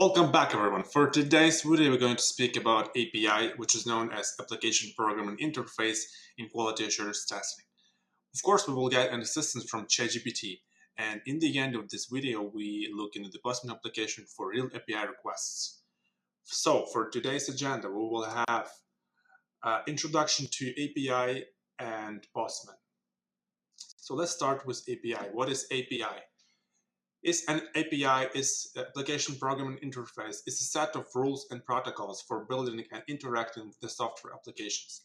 Welcome back everyone. For today's video we're going to speak about API, which is known as Application Programming Interface in quality assurance testing. Of course we will get an assistance from ChatGPT, and in the end of this video we look into the Postman application for real API requests. So for today's agenda we will have introduction to API and Postman. So let's start with API. What is API? An API is application programming interface. It's a set of rules and protocols for building and interacting with the software applications.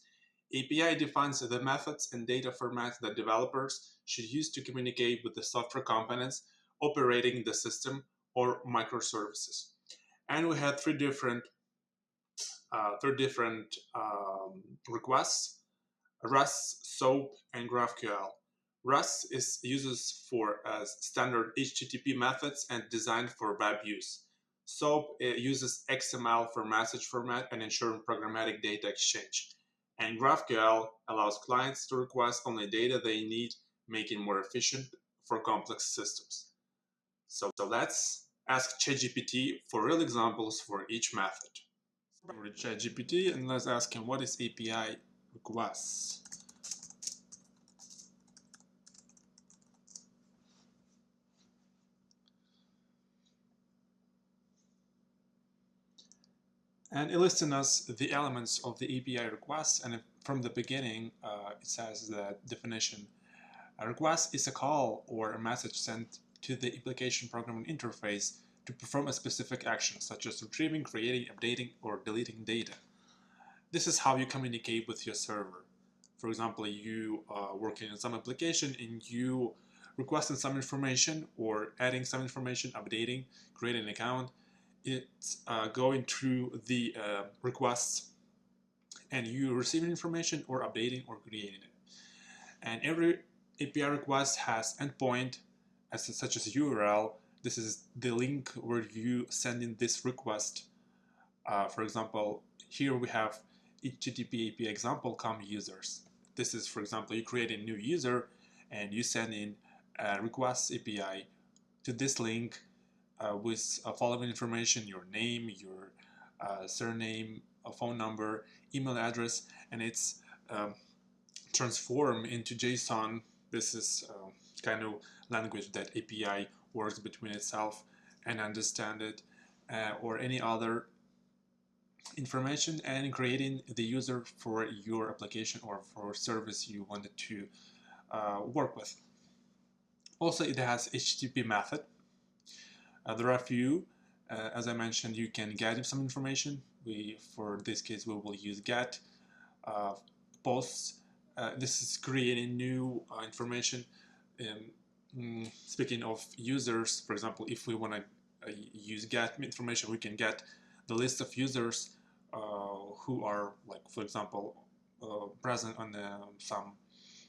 API defines the methods and data formats that developers should use to communicate with the software components operating the system or microservices. And we had three different requests: REST, SOAP, and GraphQL. REST is uses for standard HTTP methods and designed for web use. SOAP uses XML for message format and ensuring programmatic data exchange. And GraphQL allows clients to request only data they need, making more efficient for complex systems. So let's ask ChatGPT for real examples for each method. With ChatGPT, and let's ask him what is API requests. And it lists in us the elements of the API request, and from the beginning it says that definition: a request is a call or a message sent to the application programming interface to perform a specific action, such as retrieving, creating, updating, or deleting data. This is how you communicate with your server. For example, you are working on some application and you requesting some information or adding some information, updating, creating an account. It's going through the requests, and you receiving information or updating or creating it. And every API request has endpoint such as URL. This is the link where you send in this request. For example, here we have HTTP API example com users. This is, for example, you create a new user and you send in a request API to this link with following information: your name, your surname, a phone number, email address, and it's transformed into JSON. This is kind of language that API works between itself and understand it, or any other information, and creating the user for your application or for service you wanted to work with. Also, it has HTTP method. There are a few. As I mentioned, you can get some information. For this case, we will use get. Posts. This is creating new information. Speaking of users, for example, if we want to use get information, we can get the list of users who are, like, for example, present on some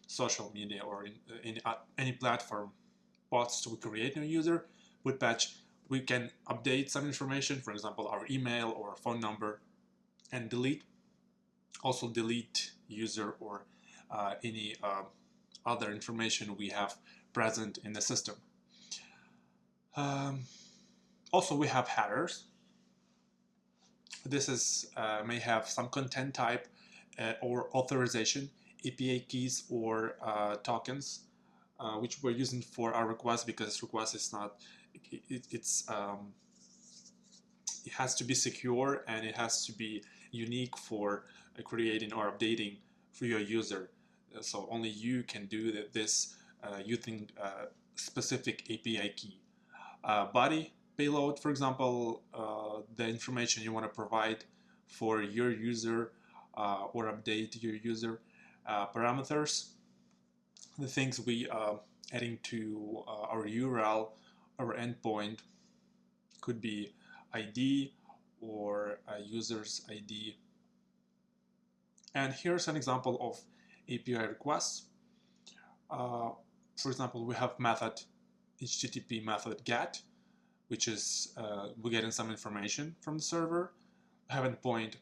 social media or in any platform. Posts to create new user. With patch, we can update some information, for example, our email or phone number, and delete. Also delete user or any other information we have present in the system. Also, we have headers. This is may have some content type or authorization, API keys, or tokens, which we're using for our request, because request is not, it has to be secure and it has to be unique for creating or updating for your user. So only you can do this using specific API key. Body payload, for example, the information you want to provide for your user or update your user. Parameters, the things we adding to our URL, our endpoint, could be ID or a user's ID. And here's an example of API requests. For example, we have method HTTP method get, which is we're getting some information from the server. We have endpoint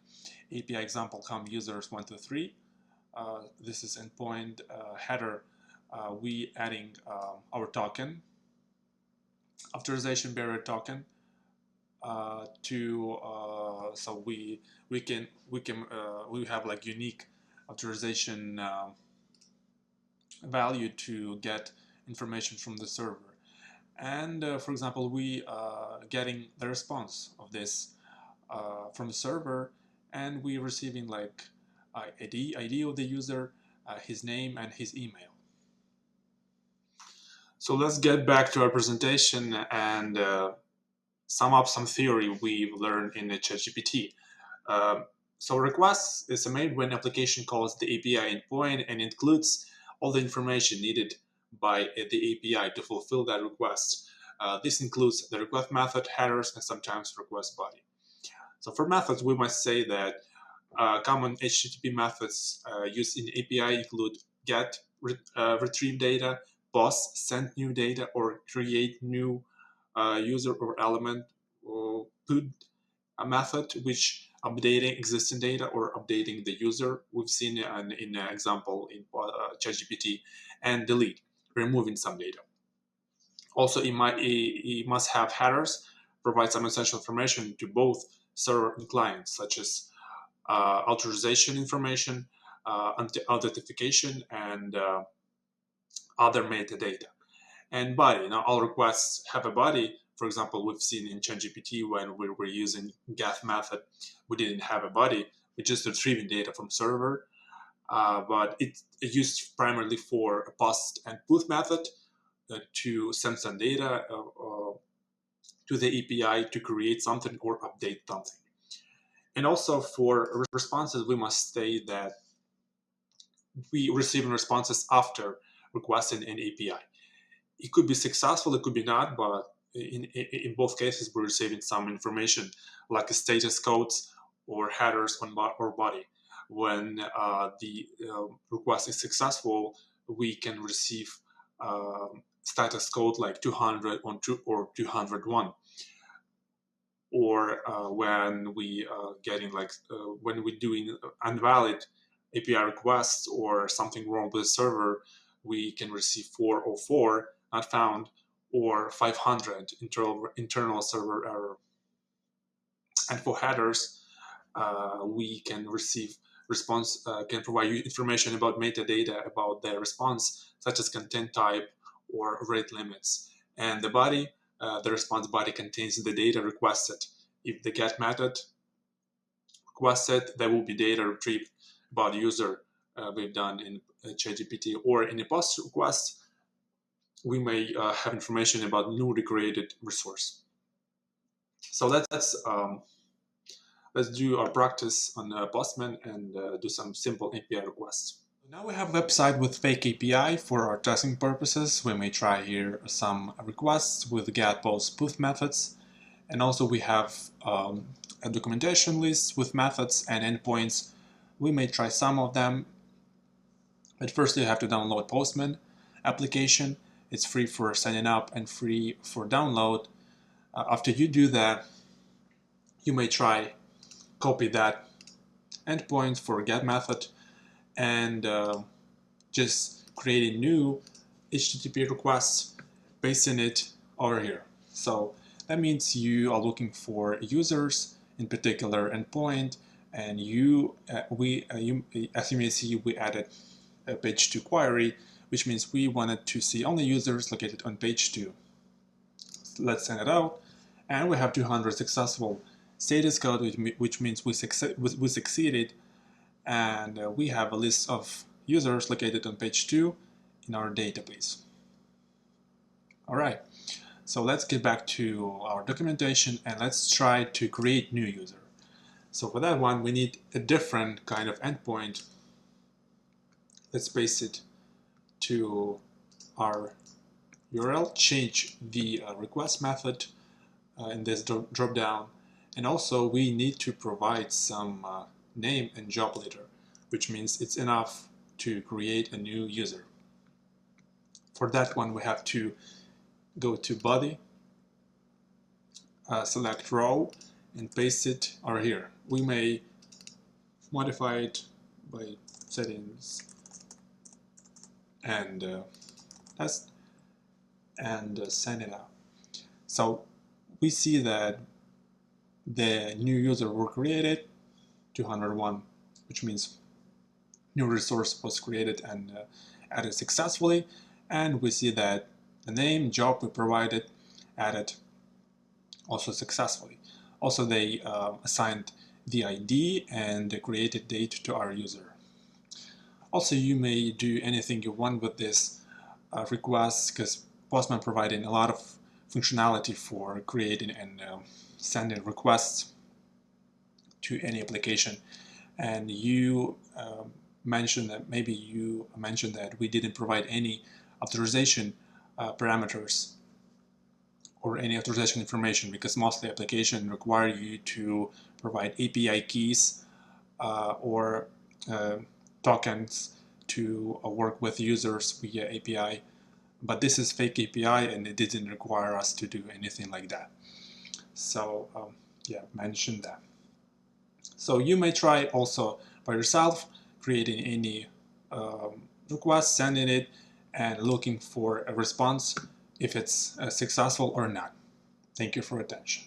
API example com users 1 2 3. This is endpoint header. We adding our token, authorization barrier token, so we have like unique authorization value to get information from the server. And for example, we getting the response of this from the server, and we receiving like ID of the user, his name, and his email. So let's get back to our presentation and sum up some theory we've learned in the ChatGPT. So request is made when application calls the API endpoint and includes all the information needed by the API to fulfill that request. This includes the request method, headers, and sometimes request body. So for methods, we must say that common HTTP methods used in API include get, retrieve data, post, send new data, or create new user or element, or put a method which updating existing data or updating the user. We've seen in an example in ChatGPT, and delete, removing some data. Also, it must have headers, provide some essential information to both server and client, such as authorization information, authentication, and other metadata. And body. Now, all requests have a body. For example, we've seen in ChatGPT when we were using get method, we didn't have a body. We just retrieving data from server, but it used primarily for a post and put method to send some data to the API to create something or update something. And also for responses, we must state that we receive responses after requesting an API. It could be successful, it could be not, but in both cases, we're receiving some information like status codes or headers on or body. When the request is successful, we can receive status code like 200 on 2 or 201. Or when we getting like when we're doing invalid API requests or something wrong with the server, we can receive 404 not found or 500 internal server error. And for headers, we can receive response can provide you information about metadata about the response, such as content type or rate limits. And the body, the response body contains the data requested. If the get method requested, there will be data retrieved about the user we've done in ChatGPT, or in a post request, we may have information about newly created resource. So let's do our practice on Postman and do some simple API requests. Now we have a website with fake API for our testing purposes. We may try here some requests with get, post, put methods. And also we have a documentation list with methods and endpoints. We may try some of them. But first you have to download Postman application. It's free for signing up and free for download. After you do that, you may try copy that endpoint for get method and just create a new HTTP request, pasting it over here. So that means you are looking for users, in particular endpoint, and as you may see, we added a page 2 query, which means we wanted to see only users located on page 2. So let's send it out, and we have 200 successful status code, which means we succeeded, and we have a list of users located on page 2 in our database. All right, so let's get back to our documentation and let's try to create new user. So for that one, we need a different kind of endpoint. Let's paste it to our URL, change the request method in this drop down, and also we need to provide some name and job letter, which means it's enough to create a new user. For that one, we have to go to body, select row, and paste it over here. We may modify it by settings and test and send it out. So we see that the new user were created, 201, which means new resource was created and added successfully. And we see that the name, job we provided, added also successfully. Also, they assigned the ID and the created date to our user. Also, you may do anything you want with this request, because Postman providing a lot of functionality for creating and sending requests to any application. And you mentioned that we didn't provide any authorization parameters or any authorization information, because mostly applications require you to provide API keys or tokens to work with users via API. But this is fake API and it didn't require us to do anything like that. So yeah, mention that. So you may try also by yourself, creating any request, sending it, and looking for a response if it's successful or not. Thank you for attention.